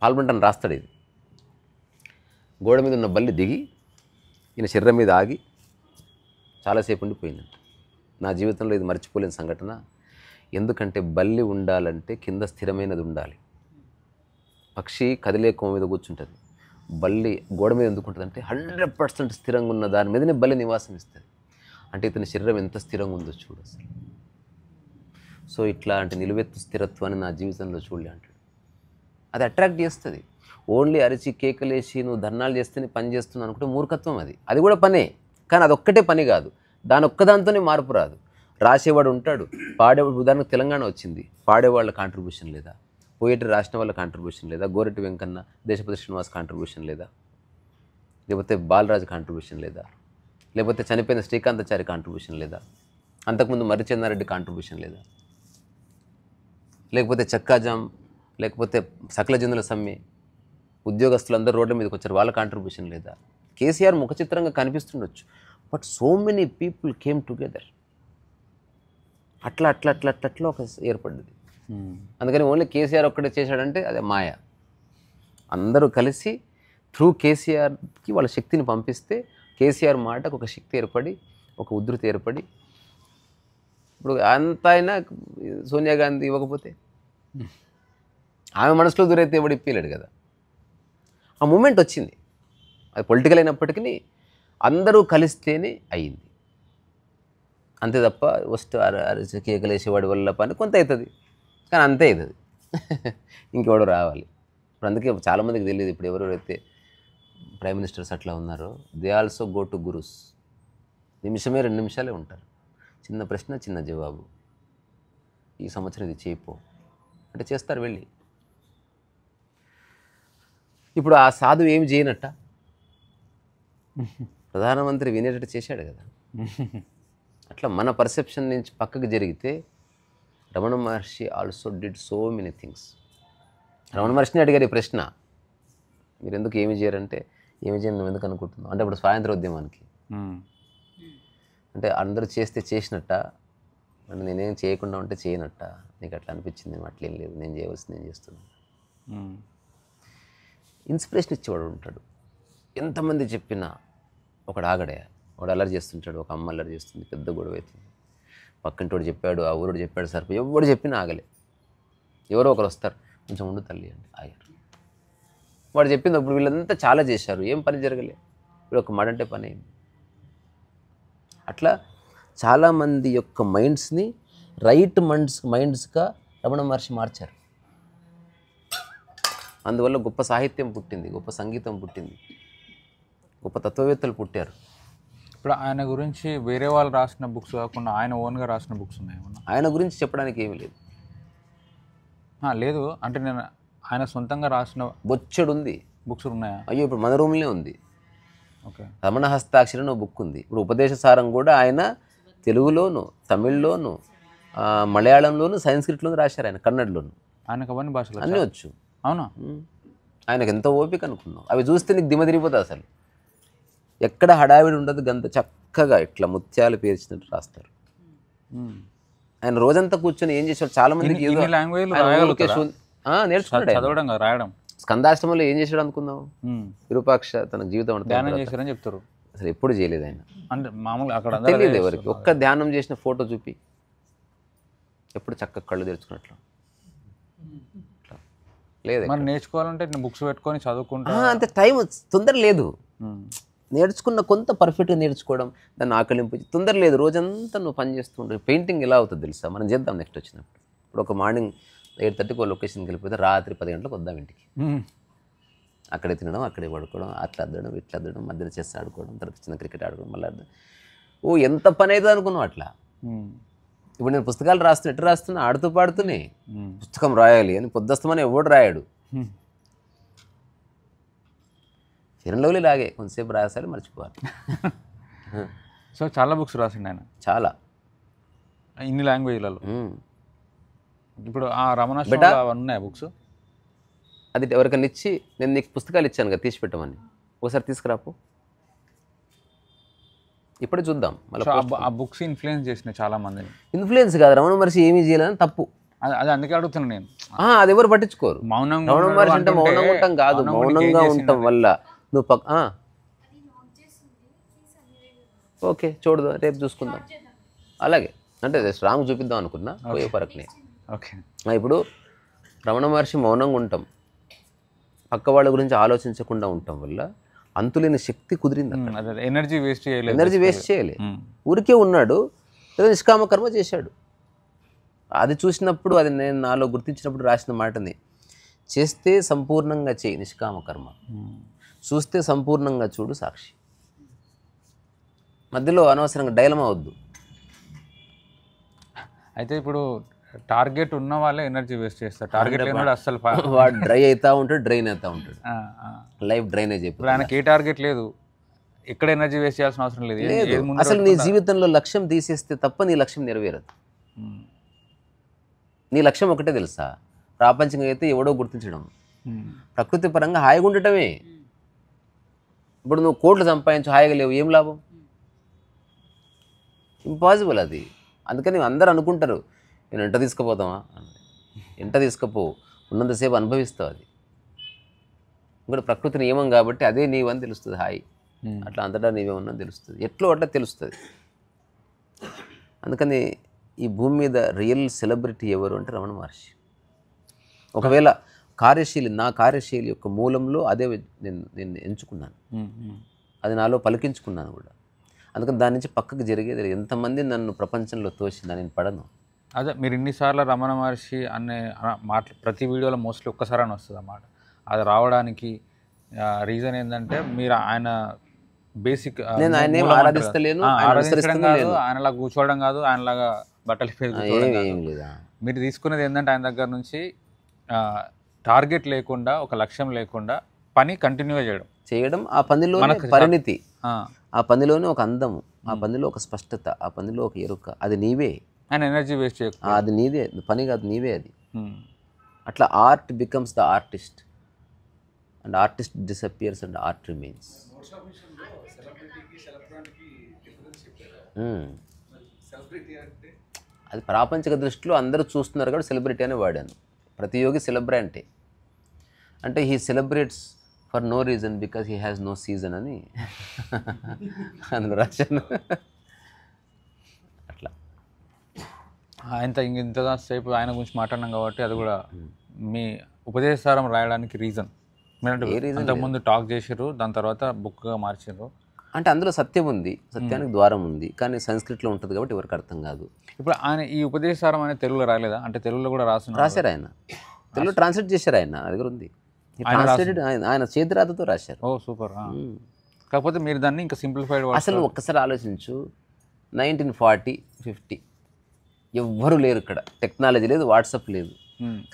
పాల్గొంటాను రాస్తాడు. ఇది గోడ మీద ఉన్న బల్లి దిగి ఈయన శరీరం మీద ఆగి చాలాసేపు ఉండిపోయిందంట. నా జీవితంలో ఇది మర్చిపోలేని సంఘటన. ఎందుకంటే బల్లి ఉండాలంటే కింద స్థిరమైనది ఉండాలి. పక్షి కదిలే కొమ్మ మీద కూర్చుంటుంది, బల్లి గోడ మీద ఎందుకు ఉంటుంది అంటే 100% స్థిరంగా ఉన్న దాని మీదనే బల్లి నివాసం ఇస్తుంది. అంటే ఇతని శరీరం ఎంత స్థిరంగా ఉందో చూడు అసలు. సో ఇట్లాంటి నిలువెత్తు స్థిరత్వాన్ని నా జీవితంలో చూడలే అంటాడు. అది అట్రాక్ట్ చేస్తుంది. ఓన్లీ అరిచి కేకలేసి నువ్వు ధర్నాలు చేస్తేనే పని చేస్తున్నావు అనుకుంటే మూర్ఖత్వం. అది కూడా పనే, కానీ అదొక్కటే పని కాదు. దాని ఒక్కదాంతోనే మార్పు రాదు. రాసేవాడు ఉంటాడు, పాడేవాడు. ఉదాహరణకు తెలంగాణ వచ్చింది, పాడేవాళ్ళ కాంట్రిబ్యూషన్ లేదా, పోయేటి రాసిన వాళ్ళ కాంట్రిబ్యూషన్ లేదా, గోరెట్టి వెంకన్న, దేశపతి శ్రీనివాస్ కాంట్రిబ్యూషన్ లేదా, లేకపోతే బాలరాజు కాంట్రిబ్యూషన్ లేదా, లేకపోతే చనిపోయిన శ్రీకాంతాచారి కాంట్రిబ్యూషన్ లేదా, అంతకుముందు మర్రిచంద్రారెడ్డి కాంట్రిబ్యూషన్ లేదా, లేకపోతే చక్కాజాం, లేకపోతే సకల జనుల సమ్మె, ఉద్యోగస్తులందరూ రోడ్ల మీదకి వచ్చారు, వాళ్ళ కాంట్రిబ్యూషన్ లేదా. కేసీఆర్ ముఖ చిత్రంగా కనిపిస్తుండొచ్చు, but so many people came together. అట్లా అట్లా అట్లా అట్లా అట్లా ఒక ఏర్పడ్డది. అందుకని ఓన్లీ కేసీఆర్ ఒక్కడే చేశాడంటే అదే మాయ. అందరూ కలిసి త్రూ కేసీఆర్కి వాళ్ళ శక్తిని పంపిస్తే కేసీఆర్ మాటకు ఒక శక్తి ఏర్పడి, ఒక ఉధృతి ఏర్పడి, ఇప్పుడు అంత అయినా సోనియా గాంధీ ఇవ్వకపోతే ఆమె మనసులో దూరైతే ఎవడు ఇప్పలేడు కదా. ఆ మూమెంట్ వచ్చింది. అది పొలిటికల్ అయినప్పటికీ అందరూ కలిస్తేనే అయ్యింది. అంతే తప్ప వస్తు అరచి కేకలేసేవాడి వల్ల పని కొంత అవుతుంది, కానీ అంతే అవుతుంది. ఇంకెవడు రావాలి. ఇప్పుడు అందుకే చాలామందికి తెలియదు. ఇప్పుడు ఎవరెవరైతే ప్రైమ్ మినిస్టర్స్ అట్లా ఉన్నారో they also go to gurus. నిమిషమే 2 నిమిషాలే ఉంటారు. చిన్న ప్రశ్న, చిన్న జవాబు. ఈ సంవత్సరం ఇది చేయిపో అంటే చేస్తారు వెళ్ళి. ఇప్పుడు ఆ సాధువు ఏమి చేయనట్ట, ప్రధానమంత్రి వినేటట్టు చేశాడు కదా. అట్లా మన పర్సెప్షన్ నుంచి పక్కకు జరిగితే Ramana Maharshi also did so many things. Ramana మహర్షిని అడిగారు ఈ ప్రశ్న, మీరు ఎందుకు ఏమి చేయరంటే, ఏమి చేయను నువ్వు ఎందుకు అనుకుంటున్నావు అంటే, ఇప్పుడు స్వాతంత్రోద్యమానికి అంటే అందరూ చేస్తే చేసినట్ట, అంటే నేనేం చేయకుండా ఉంటే చేయనట్ట, నీకు అట్లా అనిపించింది, అట్లేం లేదు, నేను చేయవలసింది నేను చేస్తున్నాను. ఇన్స్పిరేషన్ ఇచ్చేవాడు ఉంటాడు. ఎంతమంది చెప్పినా ఒకడు ఆగడే, వాడు అల్లరి చేస్తుంటాడు, ఒక అమ్మ అల్లరి చేస్తుంది, పెద్ద గొడవ అవుతుంది, పక్కింటోడు చెప్పాడు, ఆ ఊరోడు చెప్పాడు, సరిపోయి ఎవడు చెప్పినా ఆగలే. ఎవరో ఒకరు వస్తారు, కొంచెం ఉండు తల్లి అంటే ఆగారు. వాడు చెప్పింది అప్పుడు వీళ్ళంతా చాలా చేశారు, ఏం పని జరగలే, వీడు ఒక మాట అంటే పని అయింది. అట్లా చాలామంది యొక్క మైండ్స్ని రైట్ మైండ్స్గా రమణ మహర్షి మార్చారు. అందువల్ల గొప్ప సాహిత్యం పుట్టింది, గొప్ప సంగీతం పుట్టింది, గొప్ప తత్వవేత్తలు పుట్టారు. ఇప్పుడు ఆయన గురించి వేరే వాళ్ళు రాసిన బుక్స్ కాకుండా ఆయన ఓన్గా రాసిన బుక్స్ ఉన్నాయి ఏమన్నా? ఆయన గురించి చెప్పడానికి ఏమీ లేదు. లేదు అంటే నేను ఆయన సొంతంగా రాసిన బొచ్చెడు ఉంది బుక్స్ ఉన్నాయా? అయ్యో ఇప్పుడు మన రూమ్లోనే ఉంది. ఓకే. రమణ హస్తాక్షరి అని బుక్ ఉంది. ఇప్పుడు ఉపదేశ సారం కూడా ఆయన తెలుగులోను, తమిళ్లోను, మలయాళంలోను, సంస్కృత్లోను రాశారు, ఆయన కన్నడలోను. ఆయనకు అవన్నీ భాషలు అన్నీ వచ్చు. అవునా? ఆయనకు ఎంత ఓపిక అనుకున్నావు. అవి చూస్తే నీకు దిమ్మ తిరిగిపోతుంది. అసలు ఎక్కడ హడావిడి ఉండదు, గంత చక్కగా ఇట్లా ముత్యాలు పేర్చినట్టు రాస్తారు. ఆయన రోజంతా కూర్చొని ఏం చేశాడు, చాలా మందికి నేర్చుకున్నాడు. చదవడం కాదు, రాయడం. స్కందాష్టమంలో ఏం చేశాడు అనుకుందాం, విరూపాక్ష తన జీవితం ధ్యానం చేశారని చెప్తారు. అసలు ఎప్పుడు చేయలేదు ఆయన, అంటే మామూలుగా అక్కడ తెలియదు ఎవరికి. ఒక్క ధ్యానం చేసిన ఫోటో చూపి ఎప్పుడు చక్కగా కళ్ళు తెరుచుకున్నట్లు లేదు. మరి నేర్చుకోవాలంటే బుక్స్ పెట్టుకొని చదువుకుంటా, అంతే టైం తొందర లేదు. నేర్చుకున్న కొంత పర్ఫెక్ట్గా నేర్చుకోవడం, దాన్ని ఆకలింపు తొందర లేదు. రోజంతా నువ్వు పని చేస్తుంటే పెయింటింగ్ ఎలా అవుతుంది తెలుసా, మనం చేద్దాం నెక్స్ట్ వచ్చినప్పుడు. ఇప్పుడు ఒక మార్నింగ్ 8:30కి లొకేషన్కి వెళ్ళిపోతే రాత్రి 10 గంటలకు వద్దాం ఇంటికి. అక్కడే తినడం, అక్కడే పడుకోవడం, అట్లా అద్దడం, ఇట్లా అద్దడం, మధ్యలో చెస్ ఆడుకోవడం, తర్వాత చిన్న క్రికెట్ ఆడుకోవడం, మళ్ళీ అర్థం. ఓ ఎంత పని అవుతుంది అనుకున్నావు అట్లా. ఇప్పుడు నేను పుస్తకాలు ఎట్లా రాస్తున్నా, ఆడుతూ పాడుతూనే పుస్తకం రాయాలి అని పొద్దుస్తమని ఎవడు రాయాడు. చిరంలోవి లాగే కొంతసేపు రాసాలి, మర్చిపోవాలి. సో చాలా బుక్స్ రాసిండు ఆయన, చాలా, ఇన్ని లాంగ్వేజ్లలో. ఇప్పుడు ఆ రమణ ఉన్నాయా బుక్స్? అది ఎవరికైనా ఇచ్చి నేను నీకు పుస్తకాలు ఇచ్చాను కదా తీసి పెట్టమని ఒకసారి తీసుకురాపు ఇప్పుడే చూద్దాం మళ్ళీ ఆ బుక్స్ ఇన్ఫ్లుయెన్స్ చేసినాయి చాలా మందిని. ఇన్ఫ్లుయెన్స్ కాదు రమణ మహర్షి ఏమీ చేయాలని తప్పు అది అందుకే అడుగుతున్నాను నేను. అది ఎవరు పట్టించుకోరు. మౌనంగా రమణ మహర్షి అంటే మౌనంగా ఉండటం కాదు, మౌనంగా ఉండటం వల్ల నువ్వు ఓకే చూడదు రేపు చూసుకుందాం అలాగే అంటే స్ట్రాంగ్ చూపిద్దాం అనుకున్నా పోయే పరకునే. ఓకే ఇప్పుడు రమణ మహర్షి మౌనంగా ఉంటాం పక్క వాళ్ళ గురించి ఆలోచించకుండా ఉండటం వల్ల అంతులేని శక్తి కుదిరింది. ఎనర్జీ వేస్ట్ చేయలేదు, ఎనర్జీ వేస్ట్ చేయలే, ఊరికే ఉన్నాడు ఏదో నిష్కామ కర్మ చేశాడు. అది చూసినప్పుడు అది నేను నాలో గుర్తించినప్పుడు రాసిన మాటని చేస్తే సంపూర్ణంగా చేయి నిష్కామ కర్మ, చూస్తే సంపూర్ణంగా చూడు సాక్షి. మధ్యలో అనవసరంగా డైలమా వద్దు. అయితే ఇప్పుడు టార్గెట్ ఉన్న వాళ్ళే ఎనర్జీ వేస్ట్ చేస్తారు, టార్గెట్ లేనివాడు అస్సలు వాడు డ్రై అవుతా ఉంటాడు, డ్రైన్ అవుతా ఉంటాడు, లైఫ్ డ్రైనేజ్ అయిపోతుంది. ఆయనకి ఏ టార్గెట్ లేదు, ఎక్కడ ఎనర్జీ వేస్ట్ చేయాల్సిన అవసరం లేదు. అసలు నీ జీవితంలో లక్ష్యం తీసేస్తే తప్ప నీ లక్ష్యం నెరవేరదు. నీ లక్ష్యం ఒకటే తెలుసా, ప్రాపంచికంగా అయితే ఎవడో గుర్తించడం, ప్రకృతి పరంగా హాయిగా ఉండటమే. ఇప్పుడు నువ్వు కోట్లు సంపాదించు హాయిగా లేవు, ఏం లాభం? ఇంపాసిబుల్ అది. అందుకని అందరూ అనుకుంటారు నేను ఎంట తీసుకుపోతామా, ఎంట తీసుకుపో, ఉన్నంతసేపు అనుభవిస్తావు. అది ఇంకోటి ప్రకృతి నియమం కాబట్టి అదే నీవని తెలుస్తుంది హాయి. అట్లా అంతటా నీవేమన్నా తెలుస్తుంది, ఎట్లో అట్లా తెలుస్తుంది. అందుకని ఈ భూమి మీద రియల్ సెలబ్రిటీ ఎవరు అంటే రమణ మహర్షి. ఒకవేళ నా కార్యశైలి యొక్క మూలంలో అదే నేను ఎంచుకున్నాను, అది నాలో పలికించుకున్నాను కూడా. అందుకని దాని నుంచి పక్కకు జరిగేది ఎంతమంది నన్ను ప్రపంచంలో తోసిందా నేను పడను. అదే మీరు ఇన్నిసార్లు రమణ మహర్షి అనే మాట ప్రతి వీడియోలో మోస్ట్లీ ఒక్కసారి అని వస్తుంది అన్నమాట. అది రావడానికి రీజన్ ఏంటంటే మీరు ఆయన బేసిక్ నేను ఆయన ఆరాధిస్తలేను, ఆయనలాగా కూర్చోవడం కాదు, ఆయనలాగా బట్టలు మీరు తీసుకునేది ఏంటంటే ఆయన దగ్గర నుంచి టార్గెట్ లేకుండా ఒక లక్ష్యం లేకుండా పని కంటిన్యూగా చేయడం, ఆ పనిలో పరిణితి, ఆ పనిలోనే ఒక అందము, ఆ పనిలో ఒక స్పష్టత, ఆ పనిలో ఒక ఎరుక, అది నీవే. ఆయన ఎనర్జీ వేస్ట్ చేయకుండా అది నీదే పని కాదు, నీవే అది. అట్లా art becomes the artist and artist disappears and art remains. అది ప్రాపంచిక దృష్టిలో అందరూ చూస్తున్నారు కాబట్టి సెలబ్రిటీ అని వాడాను. ప్రతి యోగి సెలబ్రిటీ అంటే he celebrates for no reason because he has no season అని అందులో రాశాను. అట్లా ఇంతసేపు ఆయన గురించి మాట్లాడినాం కాబట్టి అది కూడా మీ ఉపదేశారం రాయడానికి రీజన్ అంతకుముందు టాక్ చేసారు, దాని తర్వాత బుక్గా మార్చారు. అంటే అందులో సత్యం ఉంది, సత్యానికి ద్వారం ఉంది, కానీ సంస్కృతిలో ఉంటుంది కాబట్టి ఎవరికి అర్థం కాదు. ఇప్పుడు ఆయన ఈ ఉపదేశారం అనేది తెలుగులో రాలేదా? అంటే తెలుగులో కూడా రాశారు ఆయన, తెలుగులో ట్రాన్స్లేట్ చేశారు ఆయన, నా దగ్గర ఉంది ట్రాన్స్లేటెడ్, ఆయన చేతిరాతతో రాశారు. ఓ సూపర్. కాకపోతే మీరు దాన్ని ఇంకా సింప్లిఫైడ్. అసలు ఒక్కసారి ఆలోచించు, 1940-50 ఎవ్వరూ లేరు ఇక్కడ, టెక్నాలజీ లేదు, వాట్సాప్ లేదు,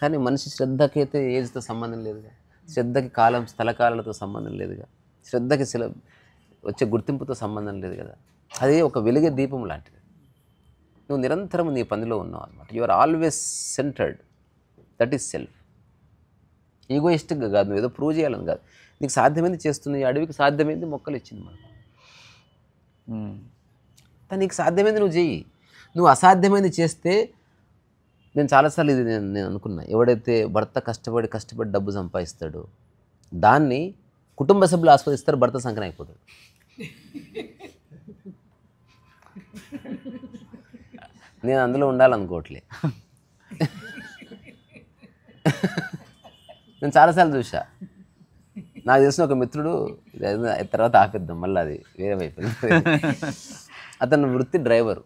కానీ మనిషి శ్రద్ధకైతే ఏజ్తో సంబంధం లేదుగా, శ్రద్ధకి స్థలకాలతో సంబంధం లేదుగా, శ్రద్ధకి వచ్చే గుర్తింపుతో సంబంధం లేదు కదా. అదే ఒక వెలిగే దీపం లాంటిది. నువ్వు నిరంతరం నీ పనిలో ఉన్నావు అనమాట. You are always centered, that is self. ఈగోయిస్టిక్గా కాదు, నువ్వు ఏదో ప్రూవ్ చేయాలని కాదు, నీకు సాధ్యమైంది చేస్తున్నాయి. అడవికి సాధ్యమైంది మొక్కలు ఇచ్చింది మనకు, నీకు సాధ్యమైంది నువ్వు చెయ్యి. నువ్వు అసాధ్యమైంది చేస్తే, నేను చాలాసార్లు ఇది నేను అనుకున్నా, ఎవడైతే భర్త కష్టపడి డబ్బు సంపాదిస్తాడో దాన్ని కుటుంబ సభ్యులు ఆస్వాదిస్తారు, భర్త సంకన అయిపోతాడు. నేను అందులో ఉండాలనుకోవట్లే. నేను చాలాసార్లు చూసా, నాకు తెలిసిన ఒక మిత్రుడు, తర్వాత ఆపేద్దాం మళ్ళీ, అది వేరే అయిపోయింది. అతను వృత్తి డ్రైవరు,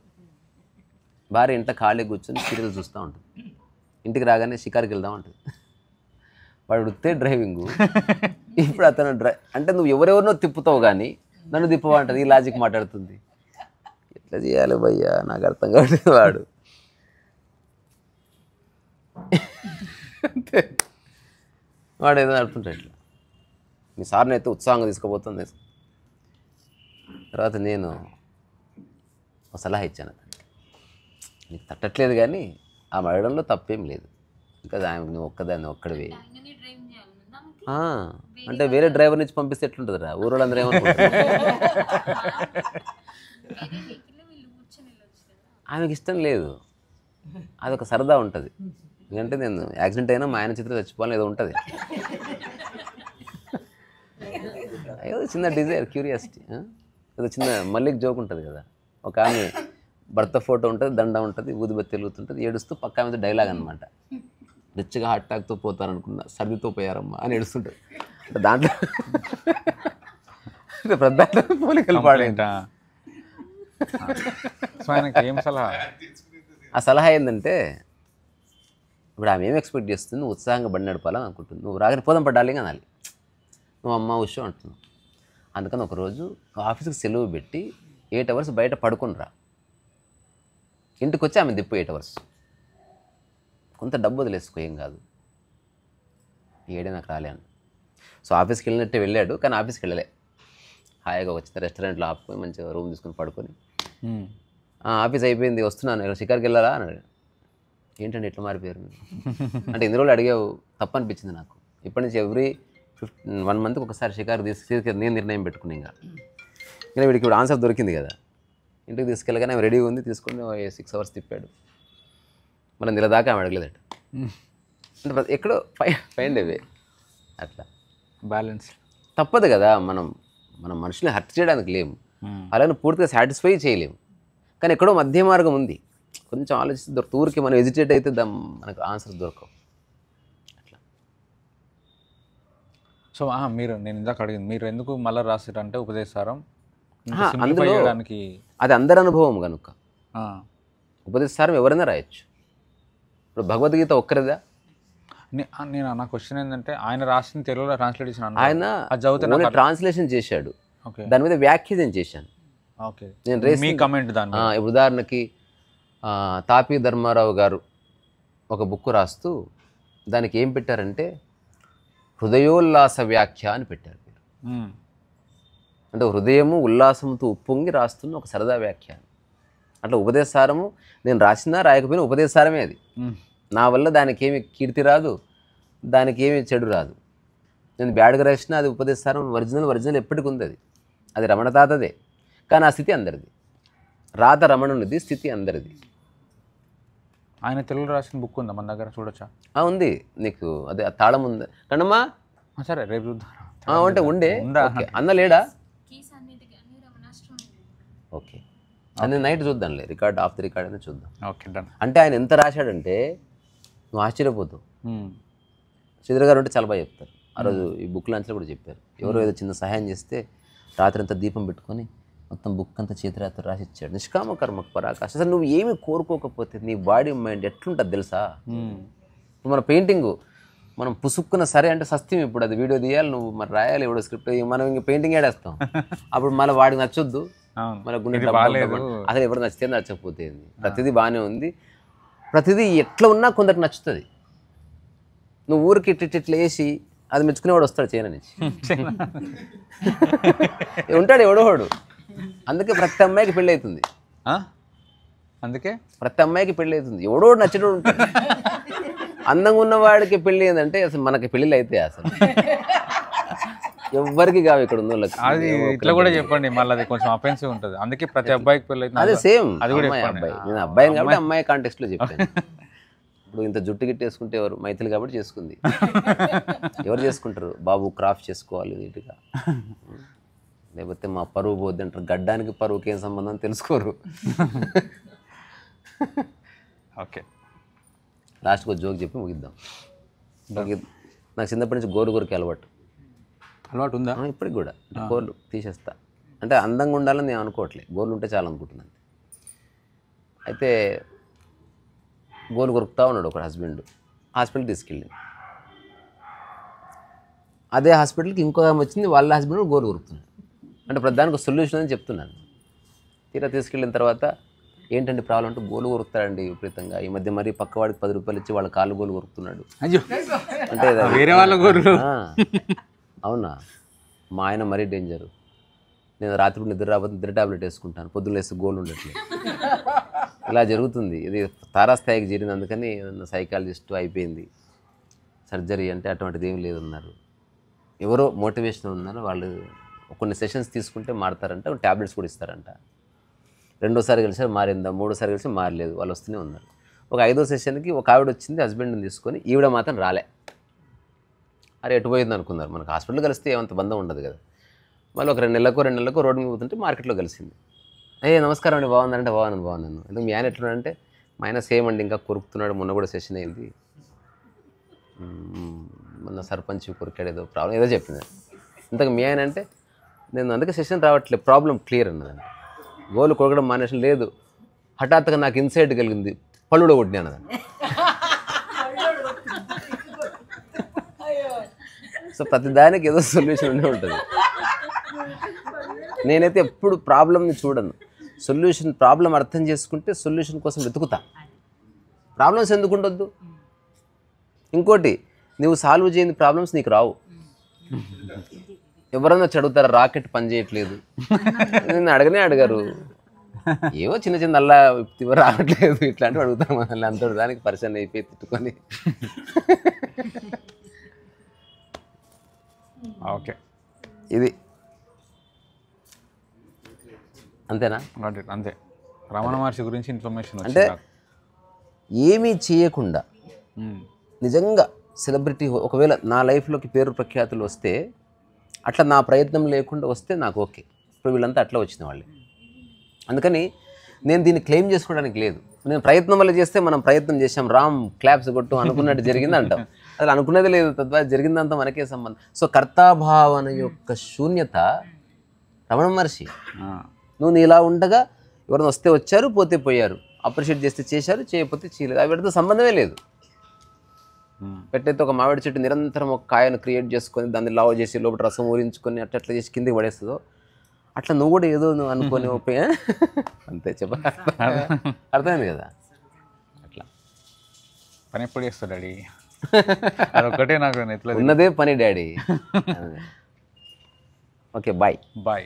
భార్య ఇంట ఖాళీ కూర్చొని సీరియల్ చూస్తూ ఉంటుంది, ఇంటికి రాగానే షికార్కి వెళ్దాం ఉంటుంది. వాడు వృత్తే డ్రైవింగు. ఇప్పుడు అతను అంటే నువ్వు ఎవరెవరినో తిప్పుతావు కానీ నన్ను తిప్పవా అంటది, ఈ లాజిక్ మాట్లాడుతుంది. ఎట్లా చేయాలి భయ్యా నాకు అర్థం కావట్లేదు. వాడు ఏదో నడుపుతుంటాడు ఇట్లా. మీ సార్ని అయితే ఉత్సాహంగా తీసుకుపోతుంది. తర్వాత నేను ఒక సలహా ఇచ్చాను, నీకు తట్టట్లేదు కానీ ఆమె అడగడంలో తప్పేం లేదు, ఇంకా ఆమె నువ్వు ఒక్కదాన్ని ఒక్కడివే. ఆ, అంటే వేరే డ్రైవర్ నుంచి పంపిస్తే ఎట్లుంటుందిరా ఊరోళ్ళు అందరూ ఏమనుకుంటారు. ఆమెకి ఇష్టం లేదు, అదొక సరదా ఉంటుంది. ఎందుకంటే నేను యాక్సిడెంట్ అయినా మా ఆయన చిత్రం చచ్చిపోవాలని ఏదో ఉంటుంది, ఏదో చిన్న డిజైర్ క్యూరియాసిటీ. ఏదో చిన్న మల్లిక్ జోక్ ఉంటుంది కదా, ఒక ఆమె భర్త ఫోటో ఉంటుంది, దండ ఉంటుంది, ఊదిబత్తి వెలుగుతుంటుంది, ఏడుస్తూ పక్కా మీద డైలాగ్ అనమాట. రిచ్గా హార్ట్ అటాక్తో పోతారనుకున్నా, సర్దితో పోయారమ్మా అని ఏడుస్తుంటుంది. అంటే దాంట్లో ప్రధాన పోలికలు పాడేంట. ఏం సలహా? ఆ సలహా ఏంటంటే, ఇప్పుడు ఆమె ఏం ఎక్స్పెక్ట్ చేస్తుంది, నువ్వు ఉత్సాహంగా బండి నడపాలని అనుకుంటుంది. నువ్వు రాగానే పోదాం పడ్డాలి అనాలి. నువ్వు అమ్మ ఉషో అంటున్నావు. అందుకని ఒకరోజు ఆఫీస్కి సెలవు పెట్టి 8 hours బయట పడుకునిరా, ఇంటికి వచ్చి ఆమె దిప్పు 8 hours, కొంత డబ్బు వదిలేసుకో, ఏం కాదు, ఏడే నాకు రాలేను. సో ఆఫీస్కి వెళ్ళినట్టే వెళ్ళాడు, కానీ ఆఫీస్కి వెళ్ళలే. హాయిగా వచ్చిన రెస్టారెంట్లో ఆపుకొని మంచిగా రూమ్ తీసుకొని పడుకొని, ఆఫీస్ అయిపోయింది వస్తున్నాను, షికార్కి వెళ్ళాలా అన్నాడు. ఏంటంటే ఎట్లా మారిపోయారు అంటే ఇన్ని రోజులు అడిగావు, తప్పు అనిపించింది నాకు. ఇప్పటి నుంచి ఎవ్రీ 1 monthకి ఒకసారి షికారు తీసుకు నేను నిర్ణయం పెట్టుకుని, ఇంకా వీడికి ఇప్పుడు ఆన్సర్ దొరికింది కదా. ఇంటికి తీసుకెళ్ళగానే రెడీ ఉంది, తీసుకొని 6 hours తిప్పాడు. మళ్ళీ నెల దాకా ఆమె అడగలేదట. అంటే ఎక్కడో ఫైండ్ అవే అట్లా బ్యాలెన్స్. తప్పదు కదా, మనం మనుషుల్ని హర్ట్ చేయడానికి లేము, అలానే పూర్తిగా సాటిస్ఫై చేయలేము. కానీ ఎక్కడో మధ్య మార్గం ఉంది, కొంచెం ఆలోచిస్తే దొరుకుతుంది. ఊరికి మనం ఎజిటేట్ అయితే మనకు ఆన్సర్ దొరకవు అట్లా. సో మీరు, నేను ఇందాక అడిగింది, మీరు ఎందుకు మళ్ళీ రాసిరంటే ఉపదేశారం అందులో అది అందరి అనుభవం కనుక. ఉపదేశారం ఎవరైనా రాయొచ్చు. ఇప్పుడు భగవద్గీత ఒక్కరిదా? నేను నా క్వశ్చన్ ఏంటంటే, ఆయన రాసిన తెలుగులో ట్రాన్స్లేషన్, ఆయన ట్రాన్స్లేషన్ చేశాడు, దాని మీద వ్యాఖ్య నేను చేశాను. నేను మీ కమెంట్ దాని. ఇప్పుడు ఉదాహరణకి తాపీ ధర్మారావు గారు ఒక బుక్ రాస్తూ దానికి ఏం పెట్టారంటే హృదయోల్లాస వ్యాఖ్య అని పెట్టారు. అంటే హృదయము ఉల్లాసంతో ఉప్పొంగి రాస్తున్న ఒక సరదా వ్యాఖ్య. అట్లా ఉపదేశారము నేను రాసినా రాయకపోయినా ఉపదేశారమే అది. నా వల్ల దానికి ఏమి కీర్తి రాదు, దానికి ఏమి చెడు రాదు. నేను బ్యాడ్గా రాసినా అది ఉపదేశారం ఒరిజినల్ ఎప్పటికి ఉంది. అది రమణ తాతదే, కానీ ఆ స్థితి అందరిది. రాత రమణునిది, స్థితి అందరిది. ఆయన తెలుగులో రాసిన బుక్ ఉందా మన దగ్గర, చూడొచ్చా? ఉంది, నీకు అదే తాళం ఉంది కన్నమ్మా. సరే రేపు అంటే ఉండే అన్న లేడా? ఓకే, అది నైట్ చూద్దాంలే, రికార్డ్ ఆఫ్ ది రికార్డ్ అనేది చూద్దాం. Okay done. అంటే ఆయన ఎంత రాశాడంటే నువ్వు ఆశ్చర్యపోతావు. శ్రీధర్ గారు అంటే చాలా బాగా చెప్తారు. ఆ రోజు ఈ బుక్ లాంచ్లో కూడా చెప్పారు, ఎవరో ఏదో చిన్న సహాయం చేస్తే రాత్రి అంతా దీపం పెట్టుకొని మొత్తం బుక్ అంతా చేతిరాత్రి రాసి ఇచ్చాడు. నిష్కామ కర్మకు పరాకాశ. అసలు నువ్వు ఏమి కోరుకోకపోతే నీ బాడీ మైండ్ ఎట్లుంటుంది తెలుసా? మన పెయింటింగ్ మనం పుసుక్కున్న సరే అంటే సస్యం, ఇప్పుడు అది వీడియో తీయాలి, నువ్వు మరి రాయాలి, ఎవడో స్క్రిప్ట్, మనం ఇంక పెయింటింగ్ ఏడేస్తాం. అప్పుడు మళ్ళీ వాడికి నచ్చొద్దు, మన గుండె అసలు ఎవరు నచ్చితే నచ్చకపోతే. ప్రతిదీ బాగానే ఉంది, ప్రతిదీ ఎట్లా ఉన్నా కొందరికి నచ్చుతుంది. నువ్వు ఊరికి ఇట్లా వేసి అది మెచ్చుకునేవాడు వస్తాడు చైనా నుంచి, ఉంటాడు ఎవడోవాడు. అందుకే ప్రతి అమ్మాయికి పెళ్ళి అవుతుంది. ప్రతి అమ్మాయికి పెళ్ళి అవుతుంది, ఎవడోడు నచ్చేటోడు ఉంటాడు. అందంగా ఉన్నవాడికి పెళ్ళి ఏంటంటే అసలు మనకి పెళ్ళిళ్ళు అయితే అసలు ఎవ్వరికి కావు ఇక్కడ ఉన్న వాళ్ళకి. అది ఇట్లా కూడా చెప్పండి, మళ్ళీ అది కొంచెం అఫెన్సివ్ ఉంటుంది. అందుకే ప్రతి అబ్బాయికి పెళ్ళి అయితే అదే సేమ్. అది కూడా అబ్బాయి, నేను అబ్బాయిని కాబట్టి అమ్మాయి కాంటెక్స్ట్లో చెప్పాను. ఇప్పుడు ఇంత జుట్టు గిట్టేసుకుంటే ఎవరు? మైథిలి కాబట్టి చేసుకుంది. ఎవరు చేసుకుంటారు? బాబు క్రాఫ్ట్ చేసుకోవాలి నీట్గా, లేకపోతే మా పరువు పోద్ది అంటారు. గడ్డానికి పరువుకి ఏం సంబంధం తెలుసుకోరు. ఓకే, లాస్ట్కి ఒక జోక్ చెప్పి ముగిద్దాం. నాకు చిన్నప్పటి నుంచి గోరుకి అలవాటు ఉందా? ఇప్పటికి కూడా గోర్లు తీసేస్తా. అంటే అందంగా ఉండాలని నేను అనుకోవట్లేదు, గోర్లు ఉంటే చాలా అనుకుంటున్నాను. అయితే గోలు కొరుకుతా ఉన్నాడు ఒక హస్బెండ్, హాస్పిటల్కి తీసుకెళ్ళింది. అదే హాస్పిటల్కి ఇంకో ఆమె వచ్చింది, వాళ్ళ హస్బెండ్ గోలు కొరుకుతున్నాడు. అంటే ప్రధానికి ఒక సొల్యూషన్ అని చెప్తున్నాను. తీరా తీసుకెళ్ళిన తర్వాత ఏంటంటే ప్రాబ్లం అంటే గోలు కొరుకుతాడండి విపరీతంగా. ఈ మధ్య మరీ పక్కవాడికి 10 రూపాయలు ఇచ్చి వాళ్ళ కాళ్ళు గోలు కొరుకుతున్నాడు. అంటే వేరే వాళ్ళ గోలు. అవునా? మా ఆయన మరీ డేంజరు. నేను రాత్రి నిద్ర రాబోతే నిద్ర టాబ్లెట్ వేసుకుంటాను, పొద్దున్న వేస్తే గోలు ఉండట్లేదు. ఇలా జరుగుతుంది. ఇది తారాస్థాయికి చేరింది. అందుకని సైకాలజిస్ట్ అయిపోయింది, సర్జరీ అంటే అటువంటిది ఏం లేదన్నారు. ఎవరో మోటివేషన్ ఉన్నారు వాళ్ళు కొన్ని సెషన్స్ తీసుకుంటే మారుతారంట, ట్యాబ్లెట్స్ కూడా ఇస్తారంట. రెండోసారి కలిసారు మారిందా, మూడోసారి కలిసి మారలేదు, వాళ్ళు వస్తూనే ఉన్నారు. ఒక 5వ సెషన్కి ఒక ఆవిడ వచ్చింది హస్బెండ్ని తీసుకొని, ఈవిడ మాత్రం రాలే. అరే ఎటు పోయింది అనుకున్నారు, మనకు హాస్పిటల్ కలిస్తే ఏమంత బంధం ఉండదు కదా. మళ్ళీ ఒక 2 నెలలకు రోడ్డు మీద పోతుంటే మార్కెట్లో కలిసింది. నమస్కారం అండి, బాగుందంటే బాగున్నాను. ఎందుకు మీ ఆయన ఎట్లున్నాడంటే, మా ఆయన సేమ్ అండి, ఇంకా కొరుకుతున్నాడు, మొన్న కూడా సెషన్ అయింది, మొన్న సర్పంచ్ కొరికాడు, ఏదో ప్రాబ్లం ఏదో చెప్పింది. ఇంతకు మీ ఆయన అంటే, నేను అందుకే సెషన్ రావట్లేదు, ప్రాబ్లం క్లియర్ అన్నదండి. గోలు కొరకడం మానేసం లేదు, హఠాత్తుగా నాకు ఇన్సైట్ కలిగింది, పళ్ళుడ కొట్టినా అన్నదండి. సో ప్రతిదానికి ఏదో సొల్యూషన్ ఉండే ఉంటుంది. నేనైతే ఎప్పుడు ప్రాబ్లమ్ని చూడను, ప్రాబ్లం అర్థం చేసుకుంటే సొల్యూషన్ కోసం వెతుకుతా. ప్రాబ్లమ్స్ ఎందుకు ఉండొద్దు? ఇంకోటి, నువ్వు సాల్వ్ చేయని ప్రాబ్లమ్స్ నీకు రావు. ఎవరన్నా చదువుతారా, రాకెట్ పని చేయట్లేదు, నేను అడగరు, ఏవో చిన్న చిన్న అల్లా రావట్లేదు ఇట్లాంటివి అడుగుతాం. మళ్ళీ అంతటి దానికి పరిచయం అయిపోయి తిట్టుకొని. ఓకే, ఇది అంతేనా? అంతే. రమణ మహర్షి గురించి ఇన్ఫర్మేషన్ అంటే ఏమీ చేయకుండా నిజంగా సెలబ్రిటీ ఒకవేళ నా లైఫ్లోకి పేరు ప్రఖ్యాతులు వస్తే, అట్లా నా ప్రయత్నం లేకుండా వస్తే నాకు ఓకే. ఇప్పుడు వీళ్ళంతా అట్లా వచ్చిన వాళ్ళే. అందుకని నేను దీన్ని క్లెయిమ్ చేసుకోవడానికి లేదు. నేను ప్రయత్నం వల్ల చేస్తే మనం ప్రయత్నం చేసాం, రామ్ క్లాప్స్ కొట్టు అనుకున్నట్టు జరిగింది అంటాం. అసలు అనుకున్నది లేదు, తద్వారా జరిగిందంతా మనకే సంబంధం. సో కర్తాభావన యొక్క శూన్యత రమణ మహర్షి. నువ్వు నీలా ఉండగా ఎవరైనా వస్తే వచ్చారు, పోతే పోయారు, అప్రిషియేట్ చేస్తే చేశారు, చేయకపోతే చేయలేదు, వీటితో సంబంధమే లేదు. పెట్టయితే ఒక మామిడి చెట్టు నిరంతరం ఒక కాయను క్రియేట్ చేసుకొని దాన్ని లావ్ చేసి లోపల రసం ఊరించుకొని అట్లా చేసి కిందికి పడేస్తుందో, అట్లా నువ్వు కూడా ఏదో నువ్వు అనుకొని అంతే చెప్ప. అర్థమైంది కదా? అట్లా పని ఎప్పుడు చేస్తాడు డాడీ? అదొక్కటే నాకు ఉన్నదే పని డాడీ. Okay, bye.